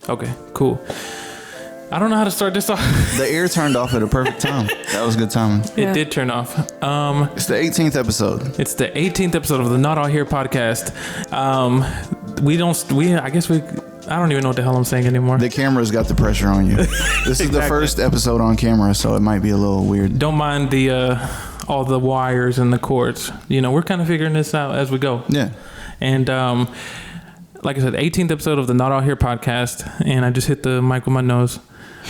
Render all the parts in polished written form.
Okay, cool. I don't know how to start this off. The air turned off at a perfect time. That was good timing. It did turn off. It's the 18th episode. It's the 18th episode of the Not All Here podcast. I don't even know what the hell I'm saying anymore. The camera's got the pressure on you. This is the first episode on camera, so it might be a little weird. Don't mind the all the wires and the cords. You know, we're kind of figuring this out as we go. Yeah. And like I said, 18th episode of the Not All Here podcast, and I just hit the mic with my nose.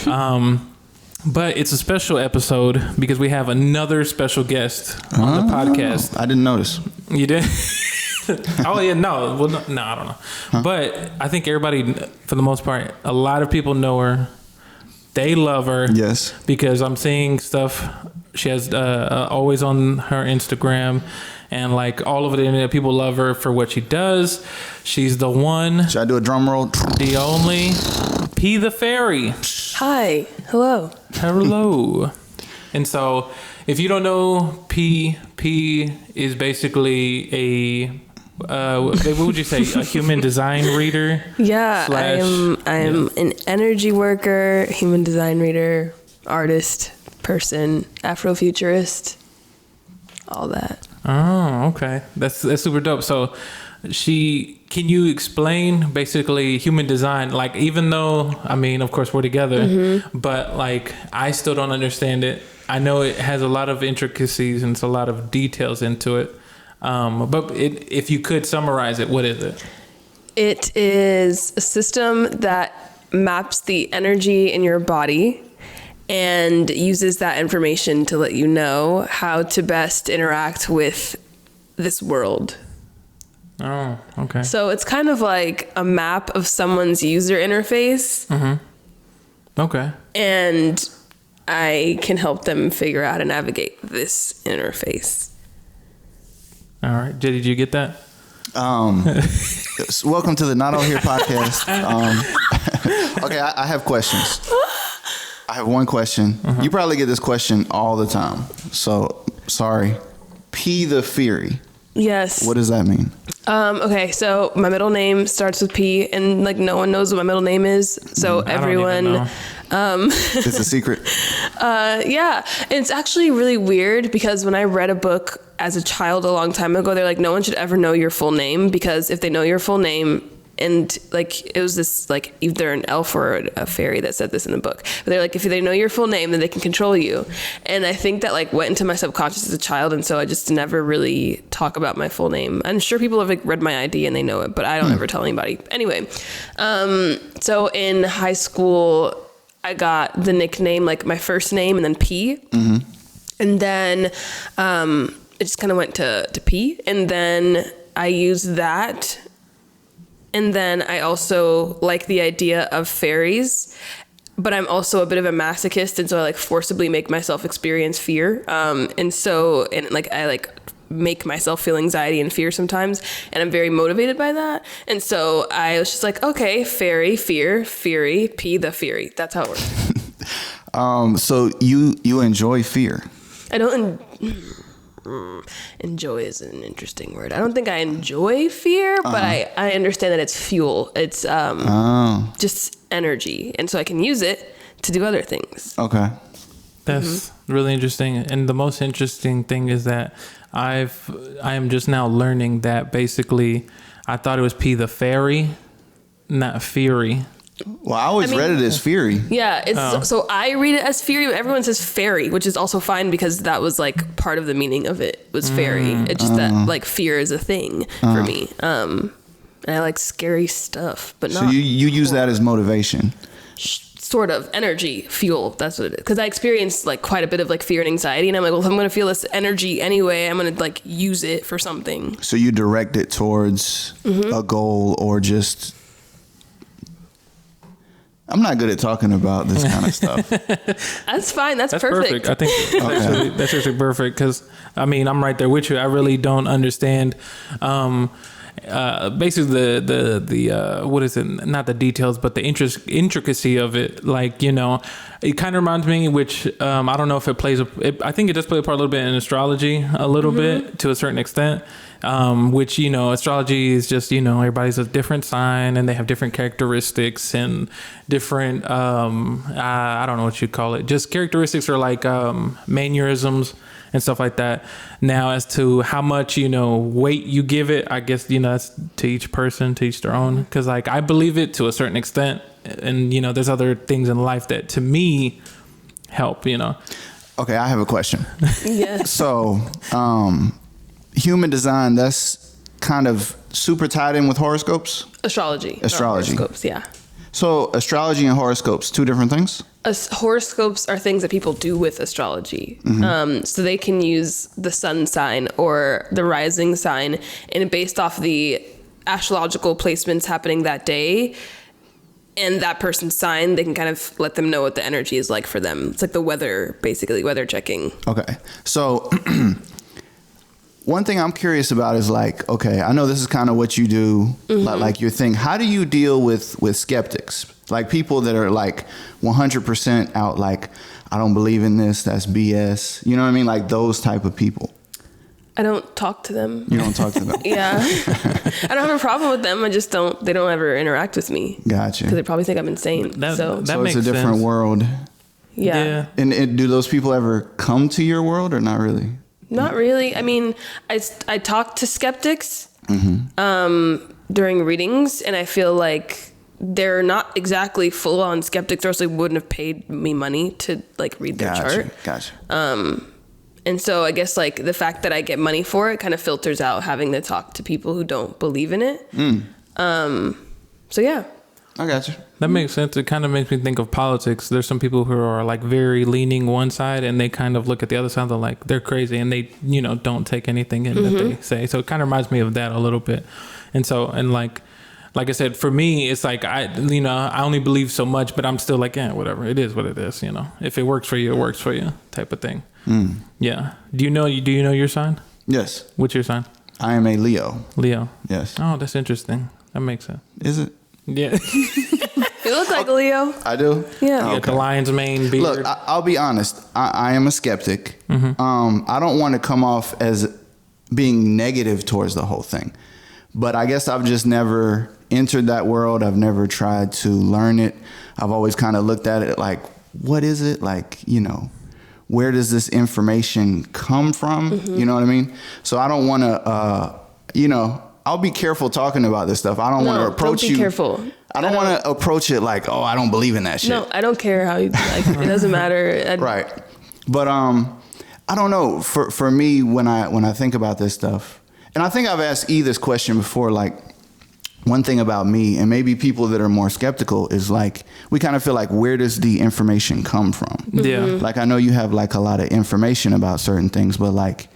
But it's a special episode because we have another special guest on the podcast. I didn't notice. You did? Oh yeah, no. Well, no, I don't know. Huh? But I think everybody, for the most part, a lot of people know her. They love her. Yes. Because I'm seeing stuff. She has always on her Instagram, and like all over the internet, people love her for what she does. She's the one. Should I do a drum roll? The only. Pea The Feary. Hi. Hello. Hello. And so, if you don't know, P is basically a what would you say? A human design reader? Yeah, I'm an energy worker, human design reader, artist, person, Afrofuturist, all that. Oh, okay. That's super dope. So, can you explain basically human design? Like, even though, I mean, of course we're together, but like, I still don't understand it. I know it has a lot of intricacies and it's a lot of details into it. But if you could summarize it, what is it? It is a system that maps the energy in your body and uses that information to let you know how to best interact with this world. Oh, okay. So it's kind of like a map of someone's user interface. Mm-hmm. Okay. And I can help them figure out and navigate this interface. All right. Jetti, did you get that? Welcome to the Not All Here podcast. Okay, I have questions. I have one question. You probably get this question all the time. So, sorry. Pea The Feary. Yes. What does that mean? Okay, so my middle name starts with P, and like no one knows what my middle name is. So everyone, it's a secret. Yeah, and it's actually really weird because when I read a book as a child a long time ago, they're like, no one should ever know your full name because if they know your full name, and like it was this like either an elf or a fairy that said this in the book, but they're like, if they know your full name, then they can control you. And I think that like went into my subconscious as a child, and so I just never really talk about my full name. I'm sure people have like read my ID and they know it, but I don't ever tell anybody. Anyway, so in high school, I got the nickname like my first name and then P, and then it just kind of went to P, and then I used that. And then I also like the idea of fairies, but I'm also a bit of a masochist, and so I like forcibly make myself experience fear. And I like make myself feel anxiety and fear sometimes, and I'm very motivated by that. And so I was just like, okay, fairy, fear, Feary, Pea The Feary. That's how it works. So you enjoy fear? I don't. Enjoy is an interesting word. I don't think I enjoy fear, but I understand that it's fuel. It's just energy, and so I can use it to do other things. Okay, that's really interesting. And the most interesting thing is that I am just now learning that basically I thought it was Pea The Feary, not Feary. Well, I always read it as Feary. Yeah, it's so I read it as Feary, but everyone says fairy, which is also fine because that was like part of the meaning of it was fairy. It's just that like fear is a thing for me. And I like scary stuff, but not. So you use that as motivation. Sort of energy, fuel. That's what it is. Because I experienced like quite a bit of like fear and anxiety, and I'm like, well, if I'm going to feel this energy anyway, I'm going to like use it for something. So you direct it towards a goal or just. I'm not good at talking about this kind of stuff. That's fine. That's perfect. I think that's actually perfect because, I mean, I'm right there with you. I really don't understand. basically the what is it? Not the details, but the intricacy of it. Like, you know, it kind of reminds me, which I don't know if it plays. I think it does play a part a little bit in astrology, a little bit to a certain extent. Which, you know, astrology is just, you know, everybody's a different sign and they have different characteristics and different, I don't know what you'd call it. Just characteristics or like mannerisms and stuff like that. Now, as to how much, you know, weight you give it, I guess, you know, that's to each person, to each their own. Because, like, I believe it to a certain extent. And, you know, there's other things in life that, to me, help, you know. Okay, I have a question. Yes. So, human design, that's kind of super tied in with horoscopes? Astrology. Horoscopes, yeah. So astrology and horoscopes, two different things? Horoscopes are things that people do with astrology. So they can use the sun sign or the rising sign, and based off the astrological placements happening that day and that person's sign, they can kind of let them know what the energy is like for them. It's like the weather, basically, weather checking. Okay. So one thing I'm curious about is like, okay, I know this is kind of what you do, like your thing. How do you deal with skeptics? Like people that are like 100% out, like, I don't believe in this, that's BS. You know what I mean? Like those type of people. I don't talk to them. You don't talk to them? Yeah. I don't have a problem with them. I just they don't ever interact with me. Gotcha. Because they probably think I'm insane. That so makes it's a different sense. world. Yeah. And do those people ever come to your world or not really? Not really. I mean, I talk to skeptics during readings, and I feel like they're not exactly full-on skeptics, or else they wouldn't have paid me money to like read their chart. Gotcha. And so I guess like the fact that I get money for it kind of filters out having to talk to people who don't believe in it. So yeah. I gotcha. That makes sense. It kind of makes me think of politics. There's some people who are like very leaning one side, and they kind of look at the other side. They're like, they're crazy, and they, you know, don't take anything in that they say. So it kind of reminds me of that a little bit. And so, and like I said, for me, it's like I only believe so much, but I'm still like, yeah, whatever. It is what it is. You know, if it works for you, it works for you, type of thing. Yeah. Do you know your sign? Yes. What's your sign? I am a Leo. Leo. Yes. Oh, that's interesting. That makes sense. Is it? Yeah. You look like a Leo. I do? Yeah. You got the lion's mane beard. Look, I'll be honest. I am a skeptic. I don't want to come off as being negative towards the whole thing. But I guess I've just never entered that world. I've never tried to learn it. I've always kind of looked at it like, what is it? Like, you know, where does this information come from? You know what I mean? So I don't want to, you know, I'll be careful talking about this stuff. I don't want to approach you. Don't be careful. I don't want to approach it like, oh, I don't believe in that shit. No, I don't care how you, like, it doesn't matter. Right. But I don't know. For me, when I think about this stuff, and I think I've asked E this question before, like, one thing about me, and maybe people that are more skeptical, is like, we kind of feel like, where does the information come from? Yeah. Like, I know you have like a lot of information about certain things, but like,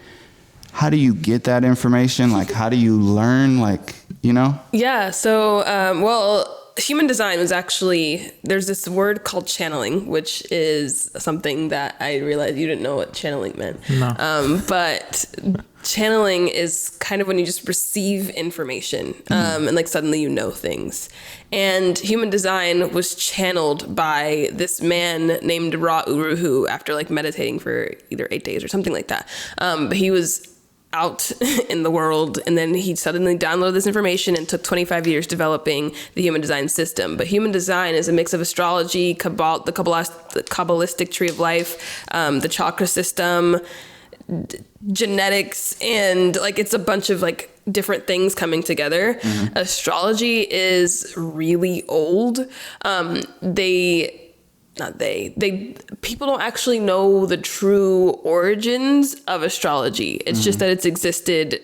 how do you get that information? Like, how do you learn? Like, you know? Yeah. So, well, human design was actually, there's this word called channeling, which is something that I realized you didn't know what channeling meant. No. But channeling is kind of when you just receive information and like suddenly you know things. And human design was channeled by this man named Ra Uruhu after like meditating for either 8 days or something like that. But he was out in the world, and then he suddenly downloaded this information and took 25 years developing the human design system. But human design is a mix of astrology, the Kabbalistic tree of life, the chakra system, genetics, and like it's a bunch of like different things coming together. Astrology is really old. People don't actually know the true origins of astrology. It's just that it's existed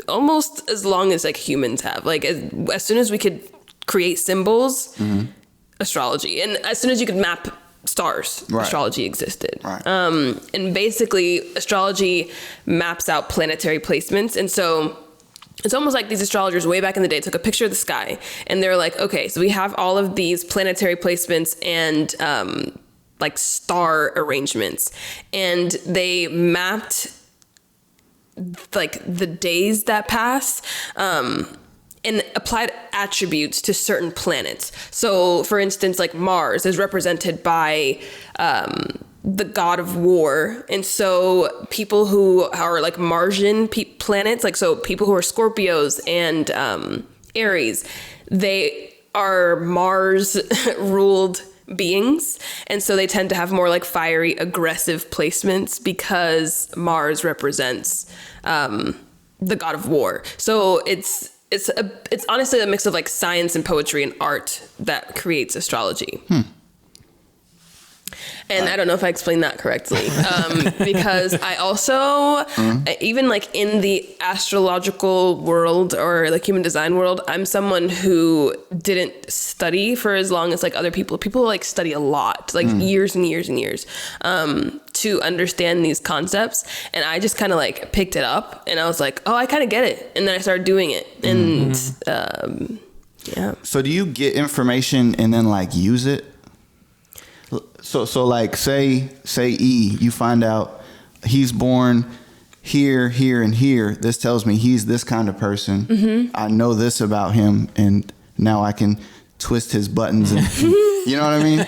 almost as long as like humans have. Like as soon as we could create symbols, astrology, and as soon as you could map stars, astrology existed. And basically astrology maps out planetary placements. And so it's almost like these astrologers way back in the day took a picture of the sky and they're like, okay, so we have all of these planetary placements and like star arrangements. And they mapped like the days that pass and applied attributes to certain planets. So, for instance, like Mars is represented by the god of war. And so people who are like Martian planets, like so people who are Scorpios and Aries, they are Mars ruled beings. And so they tend to have more like fiery, aggressive placements because Mars represents the god of war. So it's honestly a mix of like science and poetry and art that creates astrology. And I don't know if I explained that correctly, because I also, even like in the astrological world or like human design world, I'm someone who didn't study for as long as like other people. People like study a lot, like years and years and years, to understand these concepts. And I just kind of like picked it up and I was like, oh, I kind of get it. And then I started doing it. And yeah. So do you get information and then like use it? So like say E, you find out he's born here, here, and here. This tells me he's this kind of person. I know this about him, and now I can twist his buttons. And, you know what I mean?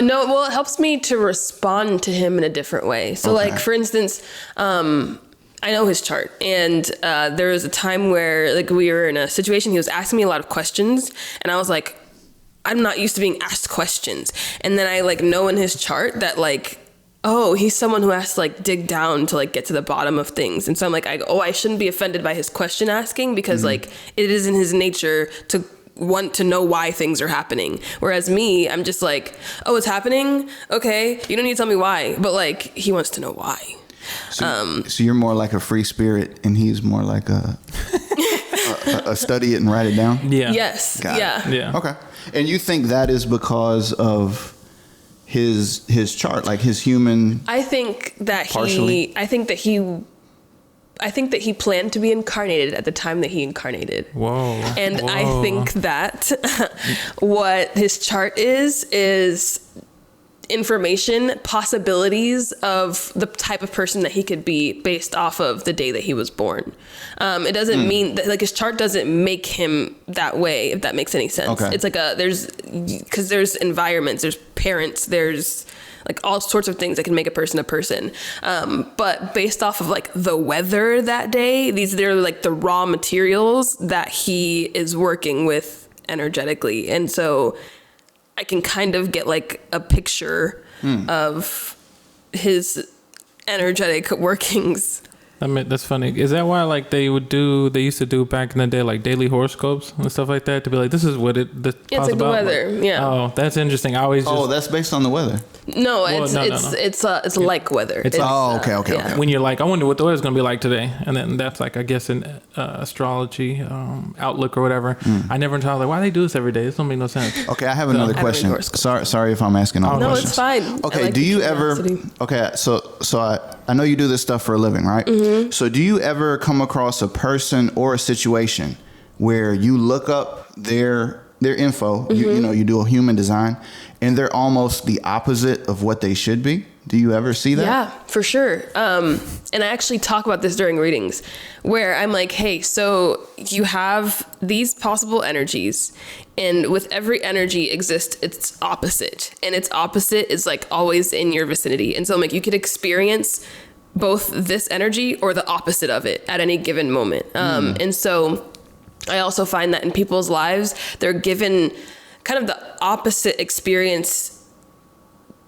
No, well, it helps me to respond to him in a different way. So like, for instance, I know his chart, and there was a time where like we were in a situation, he was asking me a lot of questions, and I was like, I'm not used to being asked questions. And then I like know in his chart that like, oh, he's someone who has to like dig down to like get to the bottom of things. And so I'm like, I shouldn't be offended by his question asking, because like it is in his nature to want to know why things are happening. Whereas me, I'm just like, oh, it's happening? Okay. You don't need to tell me why. But like, he wants to know why. So you're more like a free spirit and he's more like a study it and write it down? Yeah. Yes. Got yeah. it. Yeah. Okay. And you think that is because of his chart, like his human? I think that partially? I think that he planned to be incarnated at the time that he incarnated. Whoa. And I think that what his chart is information, possibilities of the type of person that he could be based off of the day that he was born. It doesn't mean that like his chart doesn't make him that way, if that makes any sense. Okay. It's like because there's environments, there's parents, there's like all sorts of things that can make a person. But based off of like the weather that day, they're like the raw materials that he is working with energetically. And so I can kind of get like a picture of his energetic workings. I mean, that's funny. Is that why like they used to do back in the day like daily horoscopes and stuff like that, to be like, this is what it's like the weather. Like, yeah. Oh, that's interesting. I always just, that's based on the weather. No, it's like weather. It's like, okay. When you're like, I wonder what the weather's gonna be like today, and then that's like, I guess an astrology outlook or whatever. I never thought like, why they do this every day? This don't make no sense. Okay, I have another question. Sorry if I'm asking all the questions. No, it's fine. Okay, like do you ever? Okay, so I know you do this stuff for a living, right? So do you ever come across a person or a situation where you look up their info, you do a human design, and they're almost the opposite of what they should be? Do you ever see that? Yeah, for sure. And I actually talk about this during readings, where I'm like, hey, so you have these possible energies, and with every energy exists its opposite, and its opposite is like always in your vicinity. And so I'm like, you could experience both this energy or the opposite of it at any given moment. And so I also find that in people's lives, they're given kind of the opposite experience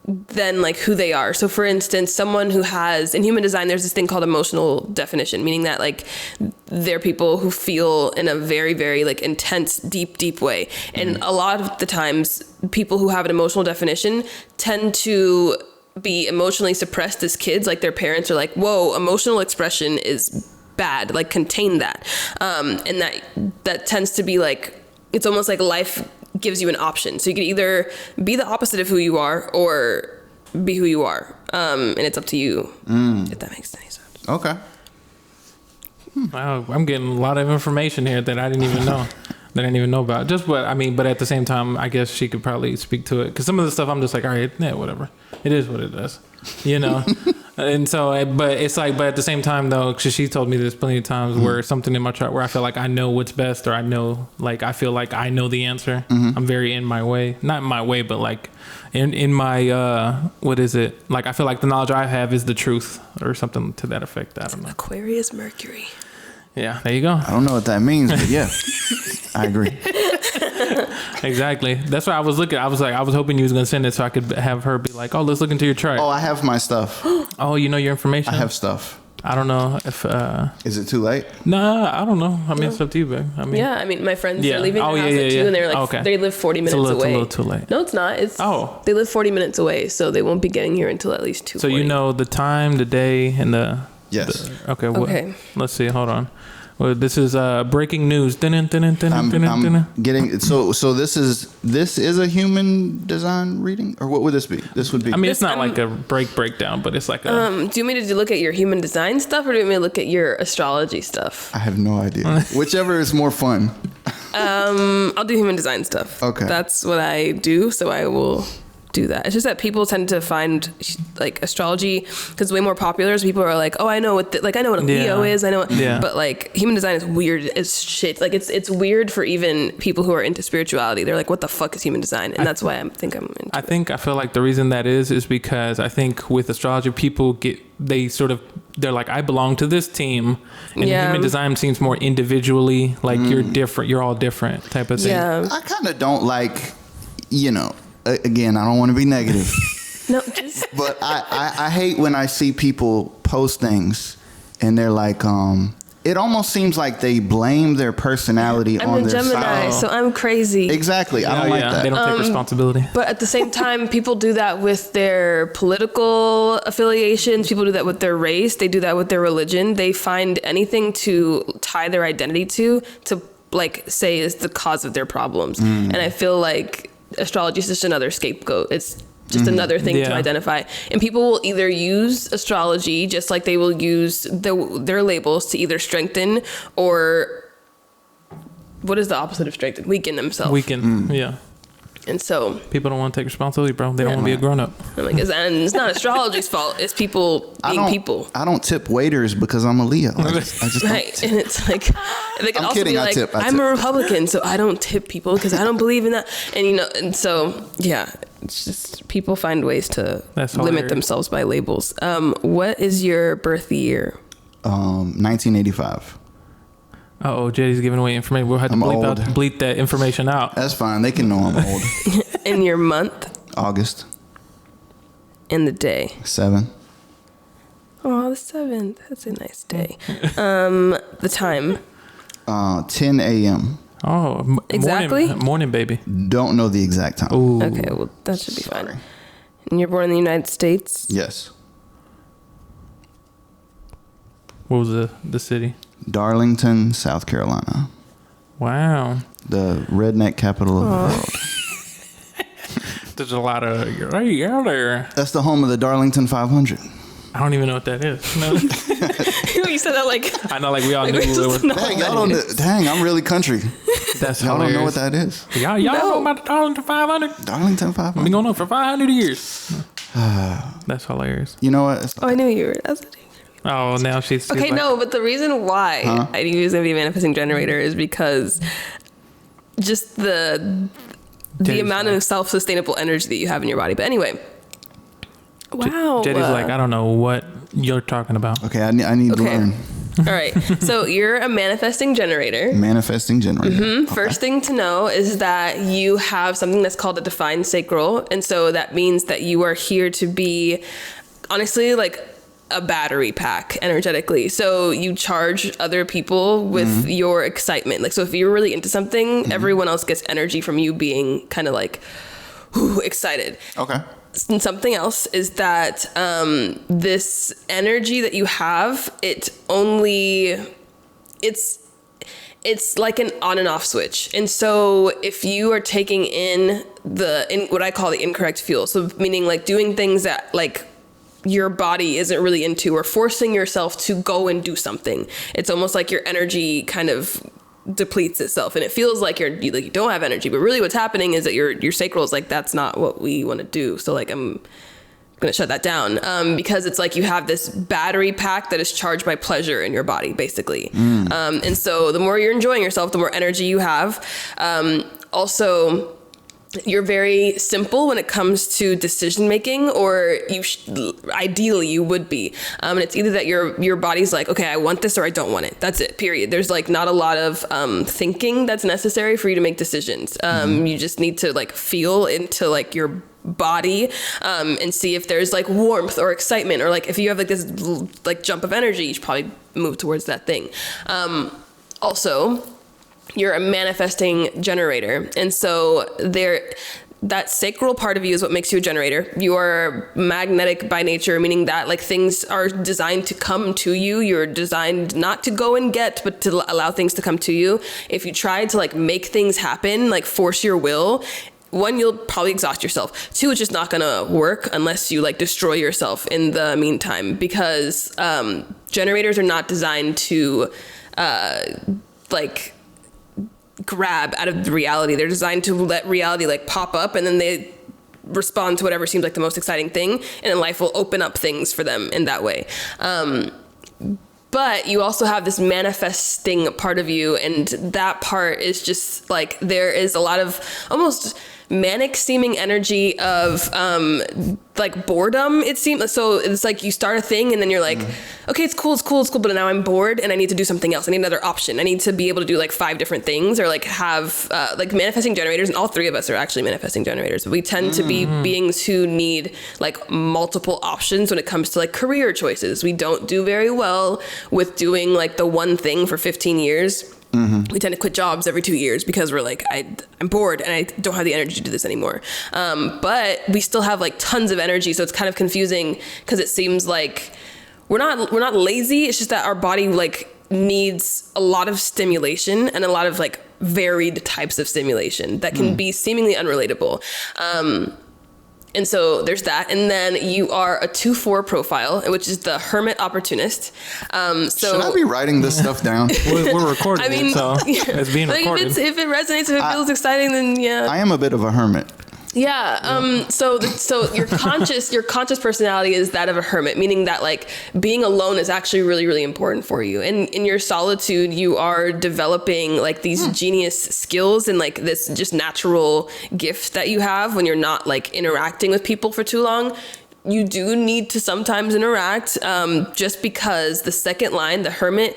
than like who they are. So for instance, someone who has, in human design, there's this thing called emotional definition, meaning that like they're people who feel in a very, very like intense, deep way. And a lot of the times people who have an emotional definition tend to be emotionally suppressed as kids. Like their parents are like, whoa, emotional expression is bad, like contain that. And that tends to be like, it's almost like life gives you an option. So you can either be the opposite of who you are or be who you are. And it's up to you, if that makes any sense. Okay. Wow, I'm getting a lot of information here that I didn't even know. That I didn't even know about. But at the same time, I guess she could probably speak to it. Because some of the stuff I'm just like, all right, yeah, whatever. It is what it is. You know? And so, but it's like, but at the same time though, because she told me this plenty of times where something in my chart where I feel like I know what's best, or I know, like, I feel like I know the answer. I'm very in my way, not in my way, but like in my, what is it? Like, I feel like the knowledge I have is the truth, or something to that effect. I don't know. Aquarius Mercury. Yeah, there you go. I don't know what that means, but yeah, I agree. Exactly. That's why I was looking. I was hoping you was gonna send it so I could have her be like, "Oh, let's look into your chart." Oh, I have my stuff. Oh, you know your information. I have stuff. I don't know if. Is it too late? Nah, I don't know. I mean, it's up to you, babe. I mean, Yeah, I mean, my friends Yeah. are leaving Oh, their house yeah, at 2, yeah. and they're like, Okay. they live 40 minutes it's a away. little too late. No, it's not. It's they live 40 minutes away, so they won't be getting here until at least 2:40. So you know the time, the day, and the. Yes. Okay. Okay. Let's see. Hold on. Well, this is breaking news. I'm getting so this is a human design reading, or what would this be? This would be. I mean, it's not like a breakdown, but it's like a. do you want me to look at your human design stuff, or do you want me to look at your astrology stuff? I have no idea. Whichever is more fun. I'll do human design stuff. Okay. That's what I do, so I will do that. It's just that people tend to find like astrology because it's way more popular. So people are like, oh, I know what I know what a Leo is. I know what, but like human design is weird as shit. Like it's weird for even people who are into spirituality. They're like, what the fuck is human design? And that's why I feel like the reason that is because I think with astrology people they're like, I belong to this team, and human design seems more individually like you're different, you're all different type of thing. Yeah. I kind of don't like, again, I don't want to be negative. No, but I hate when I see people post things and they're like, it almost seems like they blame their personality on their Gemini, style. so I'm crazy. Exactly. I don't like that. They don't take responsibility. But at the same time, people do that with their political affiliations. People do that with their race. They do that with their religion. They find anything to tie their identity to like say is the cause of their problems. And I feel like astrology is just another scapegoat. It's just another thing to identify. And people will either use astrology just like they will use their labels to either strengthen or what is the opposite of strengthen? Weaken themselves. Yeah. And so people don't want to take responsibility, bro. They don't want to be a grown up. And it's not astrology's fault. It's people being people. I don't tip waiters because I'm a Leo. I just don't right. tip. And it's like, they can I'm also kidding, be I like, tip. I'm a Republican, so I don't tip people because I don't believe in that. And so, yeah, it's just people find ways to limit themselves by labels. What is your birth year? 1985. Oh, Jetti's giving away information. We'll have to bleep that information out. That's fine. They can know I'm old. In your month? August. And the day? 7. Oh, the 7th. That's a nice day. The time? 10 a.m. Oh, exactly? Morning, baby. Don't know the exact time. Ooh. Okay, well, that should be fine. And you're born in the United States? Yes. What was the city? Darlington, South Carolina. Wow. The redneck capital of the world. There's a lot of right out there. That's the home of the Darlington 500. I don't even know what that is. No. You said that like I know, like we all knew it was. Dang, y'all don't know, dang, I'm really country. That's y'all hilarious. don't know what that is. Y'all know about the Darlington 500? Darlington 500. Been going on for 500 years. That's hilarious. You know what? I knew you were. Oh, now she's okay. like, No, but the reason why I use a manifesting generator is because just the amount of self-sustainable energy that you have in your body. But anyway, wow. Jetti's like, I don't know what you're talking about. Okay, I need to learn. All right. So you're a manifesting generator. Manifesting generator. Okay. First thing to know is that you have something that's called a defined sacral. And so that means that you are here to be, honestly, like a battery pack energetically. So you charge other people with your excitement. Like, so if you're really into something, everyone else gets energy from you being kind of like, excited. Okay. And something else is that this energy that you have, it's like an on and off switch. And so if you are taking in what I call the incorrect fuel, so meaning like doing things that like your body isn't really into, or forcing yourself to go and do something, it's almost like your energy kind of depletes itself, and it feels like you don't have energy, but really what's happening is that your sacral is like, that's not what we want to do. So like I'm going to shut that down, because it's like you have this battery pack that is charged by pleasure in your body, basically. And so the more you're enjoying yourself, the more energy you have. Also, you're very simple when it comes to decision making, or ideally you would be. And it's either that your body's like, okay, I want this or I don't want it. That's it, period. There's like not a lot of thinking that's necessary for you to make decisions. You just need to like feel into like your body and see if there's like warmth or excitement, or like if you have like this like jump of energy, you should probably move towards that thing. Also, you're a manifesting generator. And so that sacral part of you is what makes you a generator. You are magnetic by nature, meaning that like things are designed to come to you. You're designed not to go and get, but to allow things to come to you. If you try to like make things happen, like force your will, one, you'll probably exhaust yourself. Two, it's just not gonna work unless you like destroy yourself in the meantime, because generators are not designed to like grab out of reality. They're designed to let reality like pop up, and then they respond to whatever seems like the most exciting thing, and then life will open up things for them in that way. But you also have this manifesting part of you, and that part is just like, there is a lot of almost manic seeming energy of like boredom, it seems. So it's like you start a thing and then you're like, okay, it's cool, but now I'm bored and I need to do something else. I need another option. I need to be able to do like 5 different things, or like have like manifesting generators. And all 3 of us are actually manifesting generators. We tend to be beings who need like multiple options when it comes to like career choices. We don't do very well with doing like the one thing for 15 years. We tend to quit jobs every 2 years because we're like, I'm bored and I don't have the energy to do this anymore. But we still have like tons of energy. So it's kind of confusing because it seems like we're not lazy. It's just that our body like needs a lot of stimulation and a lot of like varied types of stimulation that can be seemingly unrelatable. And so there's that. And then you are a 2-4 profile, which is the hermit opportunist. So should I be writing this stuff down? We're recording I mean, it, so it's being like recorded. if it resonates, if it feels exciting, then yeah. I am a bit of a hermit. Yeah. So your conscious personality is that of a hermit, meaning that like being alone is actually really, really important for you. And in your solitude, you are developing like these genius skills and like this just natural gift that you have when you're not like interacting with people for too long. You do need to sometimes interact, just because the second line, the hermit,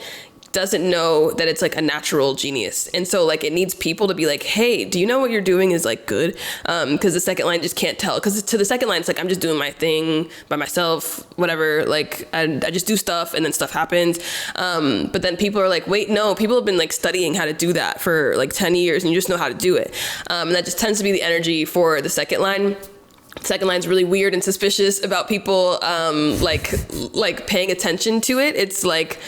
doesn't know that it's like a natural genius. And so like it needs people to be like, hey, do you know what you're doing is like good? Because the second line just can't tell. Because to the second line, it's like, I'm just doing my thing by myself, whatever. Like I just do stuff and then stuff happens. But then people are like, wait, no, people have been like studying how to do that for like 10 years and you just know how to do it. And that just tends to be the energy for the second line. Second line's really weird and suspicious about people like paying attention to it. It's like,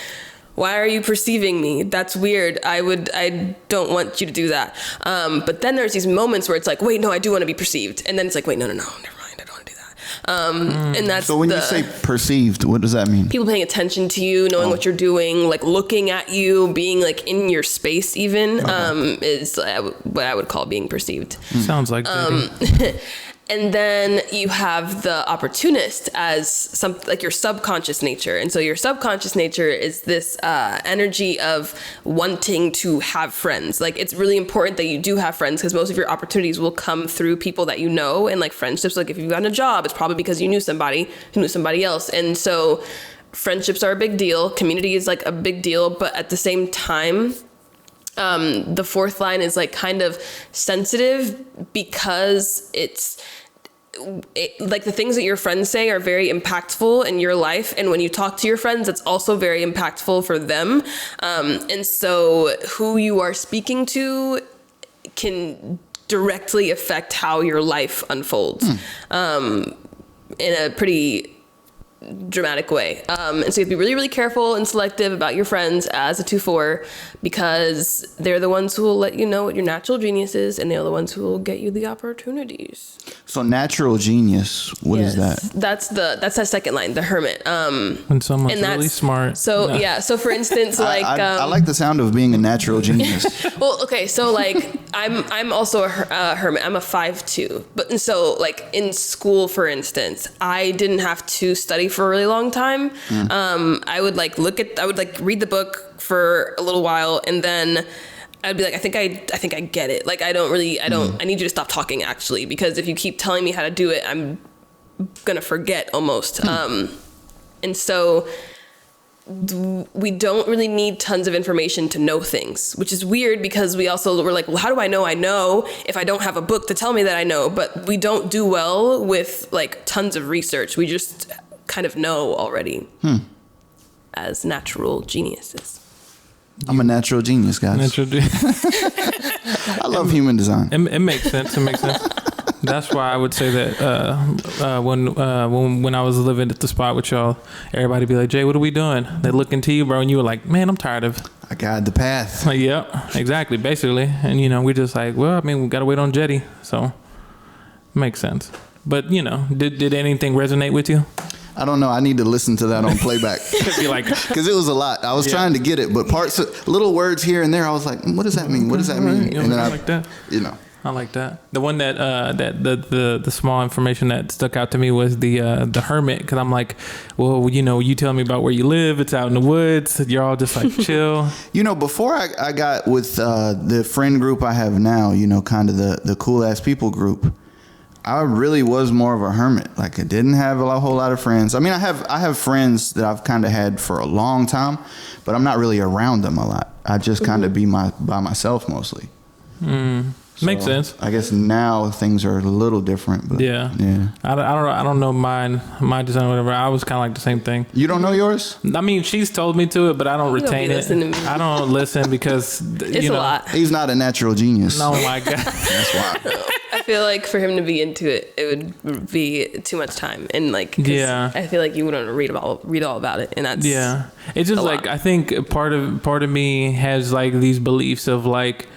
why are you perceiving me? That's weird. I don't want you to do that. But then there's these moments where it's like, wait, no, I do want to be perceived. And then it's like, wait, no, never mind. I don't want to do that. And that's so when you say perceived, what does that mean? People paying attention to you, knowing what you're doing, like looking at you, being like in your space even, is what I would call being perceived. Sounds like Jetti. And then you have the opportunist as some like your subconscious nature. And so your subconscious nature is this energy of wanting to have friends. Like it's really important that you do have friends because most of your opportunities will come through people that you know and like friendships. Like if you've gotten a job, it's probably because you knew somebody who knew somebody else. And so friendships are a big deal. Community is like a big deal. But at the same time, the 4th line is like kind of sensitive because like the things that your friends say are very impactful in your life. And when you talk to your friends, it's also very impactful for them. And so who you are speaking to can directly affect how your life unfolds in a pretty dramatic way. And so you have to be really, really careful and selective about your friends as a 2-4 because they're the ones who will let you know what your natural genius is, and they're the ones who will get you the opportunities. So natural genius, what is that? That's that second line, the hermit. When someone's really smart. So so for instance, like I like the sound of being a natural genius. well, okay, so like I'm also a hermit. I'm a 5'2", but and so like in school, for instance, I didn't have to study for a really long time. I would like read the book for a little while, and then I'd be like, I think I get it. Like I need you to stop talking, actually, because if you keep telling me how to do it, I'm gonna forget almost. And so we don't really need tons of information to know things, which is weird because we're like, well, how do I know if I don't have a book to tell me that I know? But we don't do well with like tons of research. We just kind of know already as natural geniuses. I'm a natural genius, guys. I love human design. It makes sense. It makes sense. That's why I would say that when I was living at the spot with y'all, everybody be like, Jay, what are we doing? They look into you, bro, and you were like, man, I'm tired of. I guide the path. Yep, exactly, basically. And, we're just like, well, I mean, we got to wait on Jetti. So, makes sense. But, did anything resonate with you? I don't know. I need to listen to that on playback. Because it was a lot. I was trying to get it, but little words here and there, I was like, what does that mean? What does that mean? And then I like that. I like that. The one that the small information that stuck out to me was the hermit, because I'm like, well, you tell me about where you live. It's out in the woods. You're all just like chill. Before I got with the friend group I have now, kind of the cool ass people group, I really was more of a hermit. Like I didn't have a whole lot of friends. I mean, I have friends that I've kind of had for a long time, but I'm not really around them a lot. I just kind of be by myself mostly. So makes sense. I guess now things are a little different. But yeah. I don't know my design or whatever. I was kind of like the same thing. You don't know yours? I mean, she's told me to it, but I don't retain it. I don't listen because it's a lot. He's not a natural genius. Oh my god, that's why. I feel like for him to be into it, it would be too much time, and like I feel like you wouldn't read all about it, and that's It's just like I think part of me has like these beliefs of like.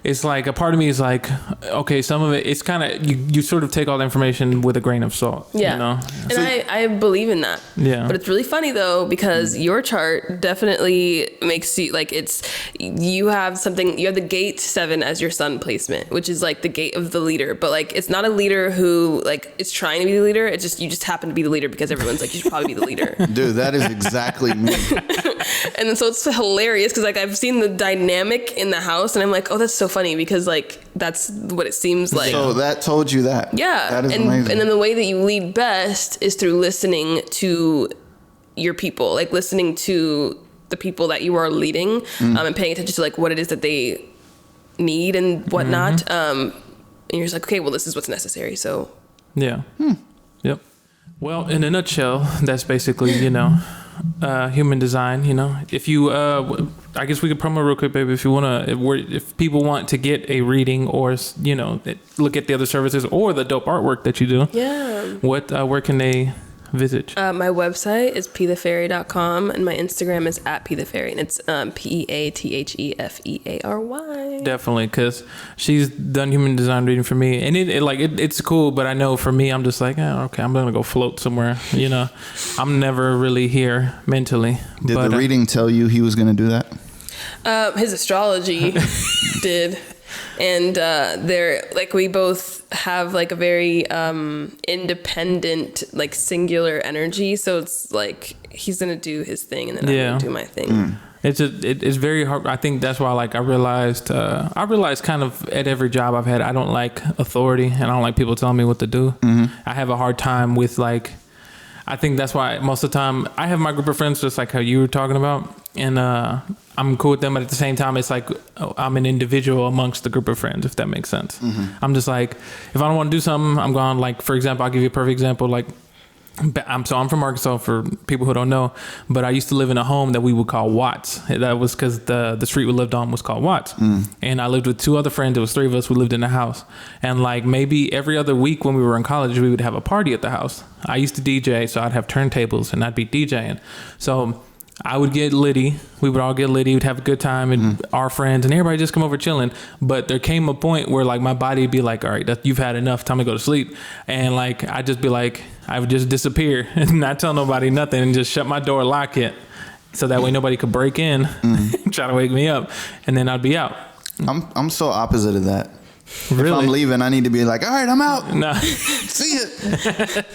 It's like a part of me is like, okay, some of it, it's kind of, you sort of take all the information with a grain of salt. Yeah. And so, I believe in that. Yeah. But it's really funny though, because your chart definitely makes you like, you have the gate 7 as your sun placement, which is like the gate of the leader. But like, it's not a leader who like is trying to be the leader. It's just, you just happen to be the leader because everyone's like, you should probably be the leader. Dude, that is exactly me. And then so it's hilarious because like I've seen the dynamic in the house and I'm like, oh, that's so funny because like that's what it seems like. So that told you that. Yeah. That is amazing. And then the way that you lead best is through listening to your people, like listening to the people that you are leading, and paying attention to like what it is that they need and whatnot. And you're just like, okay, well, this is what's necessary. So yeah. Yep. Well, in a nutshell, that's basically, human design. If you I guess we could promo real quick, baby, if you want to, if people want to get a reading or look at the other services or the dope artwork that you do, where can they visit? My website is peathefeary.com and my Instagram is @peathefeary, and it's PEATHEFEARY. Definitely, because she's done human design reading for me, and it's cool. But I know for me, I'm just like, okay, I'm gonna go float somewhere. I'm never really here mentally. Did the reading tell you he was gonna do that? His astrology did. And they're like, we both have like a very independent, like singular energy. So it's like he's gonna do his thing, and then I'm gonna do my thing. It's very hard. I think that's why I realized kind of at every job I've had, I don't like authority and I don't like people telling me what to do. I have a hard time with like. I think that's why most of the time I have my group of friends just like how you were talking about, and I'm cool with them, but at the same time it's like I'm an individual amongst the group of friends, if that makes sense. I'm just like, if I don't want to do something, I'm gone. Like, for example, I'll give you a perfect example. Like I'm from Arkansas, for people who don't know, but I used to live in a home that we would call Watts. That was because the street we lived on was called Watts. And I lived with 2 other friends. There was 3 of us. We lived in a house. And like maybe every other week when we were in college, we would have a party at the house. I used to DJ, so I'd have turntables and I'd be DJing. So I would get litty. We would all get litty. We'd have a good time, and our friends and everybody just come over chilling. But there came a point where like my body would be like, all right, you've had enough, time to go to sleep. And like I'd just be like, I would just disappear and not tell nobody nothing and just shut my door, lock it, so that way nobody could break in, try to wake me up, and then I'd be out. I'm so opposite of that. Really? If I'm leaving, I need to be like, all right, I'm out. No. See it.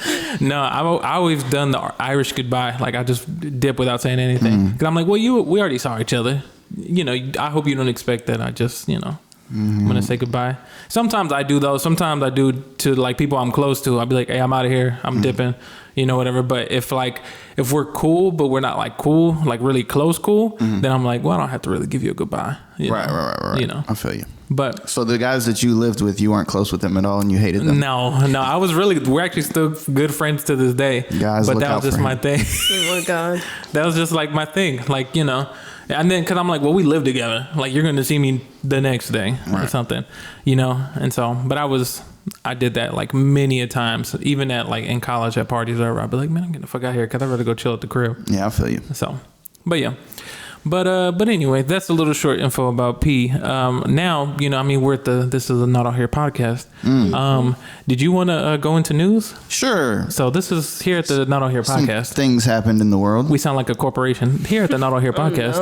No, I always done the Irish goodbye. Like I just dip without saying anything. Cause I'm like, well, we already saw each other. You know, I hope you don't expect that. I just, you know, I'm gonna say goodbye. Sometimes I do though. Sometimes I do to like people I'm close to. I'll be like, hey, I'm out of here. I'm dipping. You know, whatever. But if we're cool, but we're not like cool, like really close cool, then I'm like, well, I don't have to really give you a goodbye. Right. You know, I feel you. But so the guys that you lived with, you weren't close with them at all, and you hated them. No, we're actually still good friends to this day. Guys, but look that out was just for my him. thing. Oh my God. That was just like my thing, like, you know. And then because I'm like, well, we live together, like you're gonna see me the next day or something, you know. And so, but I did that like many a times, even at like in college at parties or whatever. I'd be like, man, I'm getting the fuck out of here because I'd rather go chill at the crib. Yeah, I feel you. So, but yeah. But anyway, that's a little short info about P. Now, you know, I mean, this is a Not Out Here podcast. Did you want to go into news? Sure. So this is here at the Not Out Here podcast. Some things happened in the world. We sound like a corporation here at the Not Out Here podcast.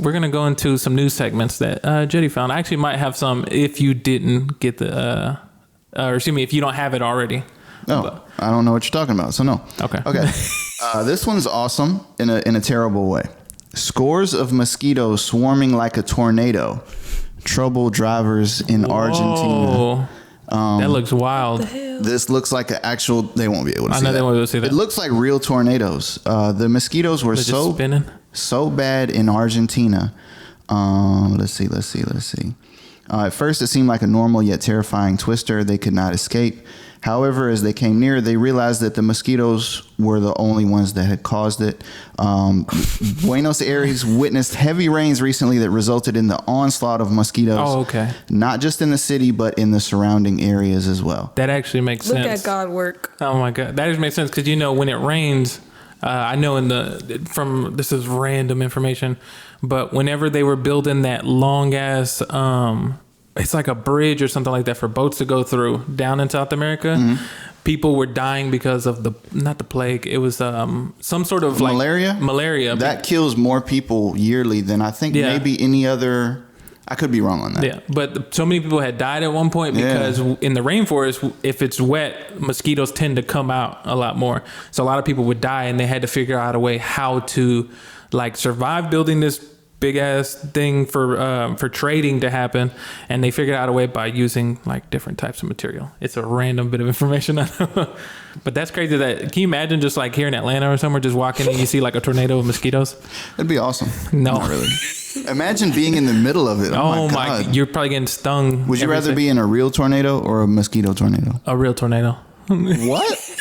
We're going to go into some news segments that Jetti found. I actually might have some if you didn't get or excuse me, if you don't have it already. Oh, I don't know what you're talking about, so no. Okay. This one's awesome in a terrible way. Scores of mosquitoes swarming like a tornado trouble drivers in Argentina. That looks wild. This looks like an actual. They won't be able to see that. I know they won't be able to see that. It looks like real tornadoes. The mosquitoes were so bad in Argentina. Let's see. At first, it seemed like a normal yet terrifying twister they could not escape. However, as they came near, they realized that the mosquitoes were the only ones that had caused it. Buenos Aires witnessed heavy rains recently that resulted in the onslaught of mosquitoes. Oh, okay. Not just in the city, but in the surrounding areas as well. That actually makes sense. Look at God work. Oh my God. That just makes sense because, you know, when it rains, I know this is random information, but whenever they were building that long ass, it's like a bridge or something like that for boats to go through down in South America. People were dying because of not the plague. It was some sort of like malaria that kills more people yearly than I think maybe any other. I could be wrong on that. Yeah, but so many people had died at one point because in the rainforest, if it's wet, mosquitoes tend to come out a lot more. So a lot of people would die, and they had to figure out a way how to like survive building this big ass thing for trading to happen, and they figured out a way by using like different types of material. It's a random bit of information, I know. But that's crazy. Can you imagine just like here in Atlanta or somewhere, just walking and you see like a tornado of mosquitoes? That'd be awesome. No, not really. Imagine being in the middle of it. Oh my God. You're probably getting stung. Would you rather be in a real tornado or a mosquito tornado? A real tornado. What?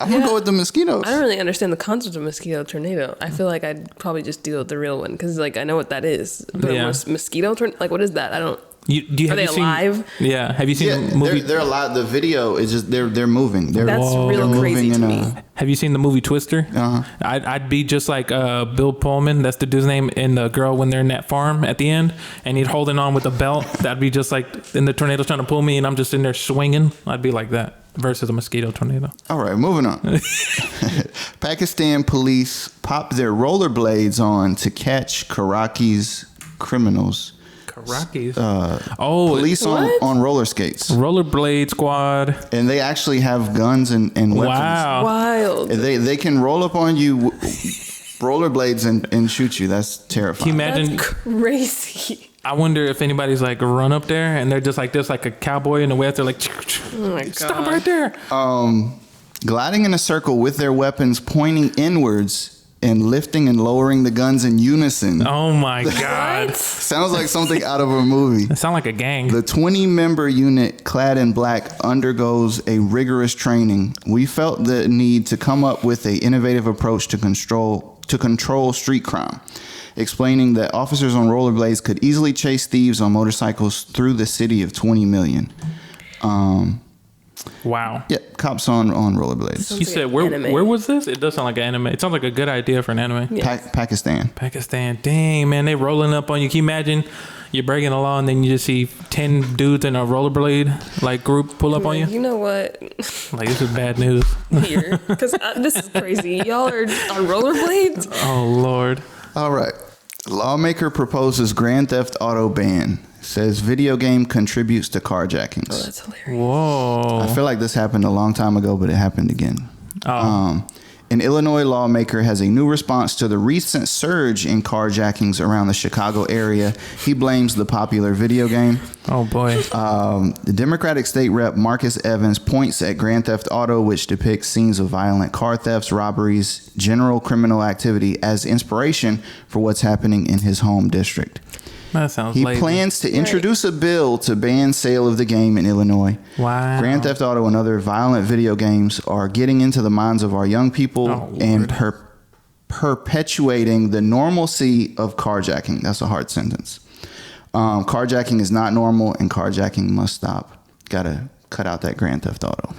I'm gonna go with the mosquitoes. I don't really understand the concept of mosquito tornado. I feel like I'd probably just deal with the real one because, like, I know what that is. But mosquito tornado, like, what is that? I don't. Are they alive? Yeah. Have you seen the movie? They're alive. The video is just they're moving. That's real crazy to me. Have you seen the movie Twister? I'd be just like Bill Pullman. That's the dude's name. And the girl when they're in that farm at the end, and he's holding on with a belt. That'd be just like, and the tornado's trying to pull me, and I'm just in there swinging. I'd be like that. Versus a mosquito tornado. All right, moving on. Pakistan police popped their rollerblades on to catch Karachi's criminals. Karachi's? Police on roller skates. Rollerblade squad. And they actually have guns and weapons. Wow. Wild. They can roll up on you, rollerblades, and shoot you. That's terrifying. Can you imagine? That's crazy. I wonder if anybody's like run up there and they're just like this, like a cowboy in the way. They're like, oh my God. Stop right there. Gliding in a circle with their weapons pointing inwards and lifting and lowering the guns in unison. Oh my God. Sounds like something out of a movie. It sounds like a gang. The 20-member unit, clad in black, undergoes a rigorous training. We felt the need to come up with an innovative approach to control street crime, explaining that officers on rollerblades could easily chase thieves on motorcycles through the city of 20 million. Wow. Yeah, cops on rollerblades. Sounds You like said an where anime. where was this? It does sound like an anime. It sounds like a good idea for an anime. Yeah. Pakistan. Pakistan. Dang, man, they rolling up on you. Can you imagine you're breaking the law and then you just see 10 dudes in a rollerblade like group pull up on you? You know what? Like, this is bad news. Here, because this is crazy. Y'all are on rollerblades. Oh Lord. All right. Lawmaker proposes Grand Theft Auto ban. Says video game contributes to carjackings. Oh, that's hilarious. Whoa. I feel like this happened a long time ago, but it happened again. Oh. An Illinois lawmaker has a new response to the recent surge in carjackings around the Chicago area. He blames the popular video game. Oh boy. The Democratic state rep Marcus Evans points at Grand Theft Auto, which depicts scenes of violent car thefts, robberies, general criminal activity, as inspiration for what's happening in his home district. That sounds He lazy. plans to introduce a bill to ban sale of the game in Illinois. Wow. Grand Theft Auto and other violent video games are getting into the minds of our young people and perpetuating the normalcy of carjacking. That's a hard sentence. Carjacking is not normal, and carjacking must stop. Gotta cut out that Grand Theft Auto.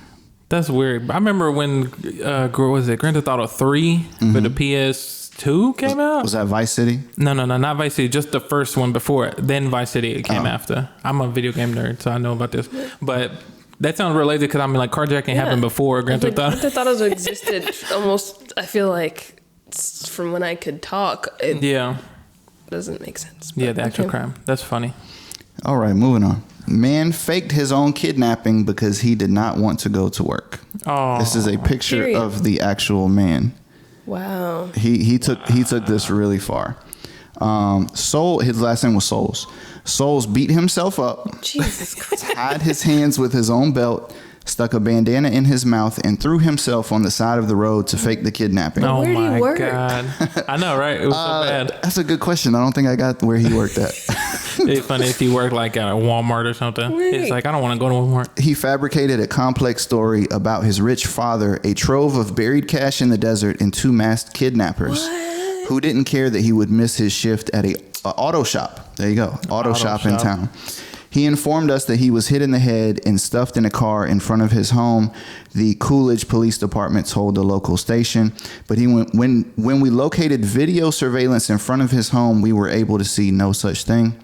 That's weird. I remember when what was it Grand Theft Auto 3 for the PS2 came out? Was that Vice City? No, not Vice City. Just the first one before it. Then Vice City came after. I'm a video game nerd, so I know about this. But that sounds related because I mean, like carjacking happened before Grand Theft Auto. Grand Theft Auto existed almost. I feel like from when I could talk. It Yeah, doesn't make sense. yeah, but the actual okay. crime. That's funny. All right, moving on. Man faked his own kidnapping because he did not want to go to work. Oh, This is a picture Period. of the actual man. Wow. He took this really far. His last name was Souls. Souls beat himself up, Jesus Christ. tied his hands with his own belt, stuck a bandana in his mouth, and threw himself on the side of the road to fake the kidnapping. Oh Where do you my work? God. I know, right? It was so bad. That's a good question. I don't think I got where he worked at. It's funny if you work like at a Walmart or something. Right. It's like, I don't want to go to Walmart. He fabricated a complex story about his rich father, a trove of buried cash in the desert, and two masked kidnappers who didn't care that he would miss his shift at a auto shop. There you go. Auto shop in town. He informed us that he was hit in the head and stuffed in a car in front of his home. The Coolidge Police Department told the local station. But when we located video surveillance in front of his home, we were able to see no such thing.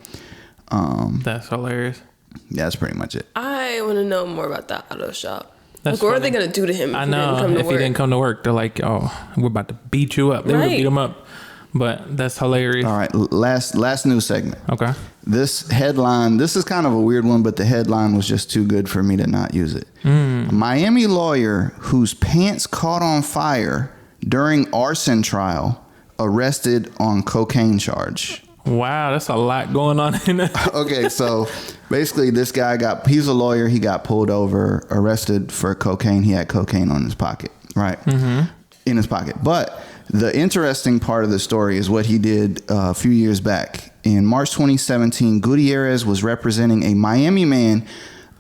That's hilarious. Yeah, that's pretty much it. I want to know more about that auto shop. That's Like, what are funny. they going to do to him I if he didn't know. come to If he work? didn't come to work, they're like, oh, we're about to beat you up. They would Right. beat him up. But that's hilarious. All right, last news segment. Okay. This headline, this is kind of a weird one, but the headline was just too good for me to not use it. A Miami lawyer whose pants caught on fire during arson trial arrested on cocaine charge. Wow, that's a lot going on in there. Okay, so basically this guy he's a lawyer. He got pulled over, arrested for cocaine. He had cocaine on his pocket, right? In his pocket. But the interesting part of the story is what he did a few years back. In March 2017, Gutierrez was representing a Miami man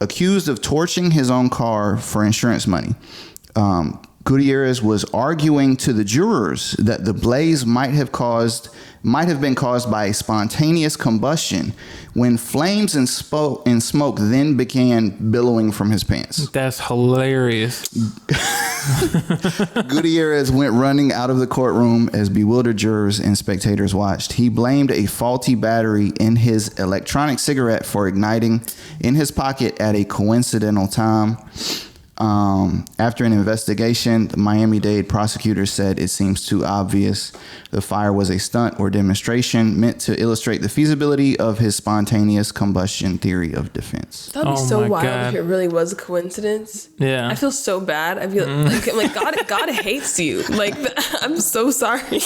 accused of torching his own car for insurance money. Gutierrez was arguing to the jurors that the blaze might have been caused by a spontaneous combustion when flames and smoke then began billowing from his pants. That's hilarious. Gutierrez went running out of the courtroom as bewildered jurors and spectators watched. He blamed a faulty battery in his electronic cigarette for igniting in his pocket at a coincidental time. After an investigation, the Miami-Dade prosecutors said it seems too obvious the fire was a stunt or demonstration meant to illustrate the feasibility of his spontaneous combustion theory of defense. That would be Oh so my wild God. if it really was a coincidence. Yeah. I feel so bad. I feel like, I'm like God hates you. Like, I'm so sorry.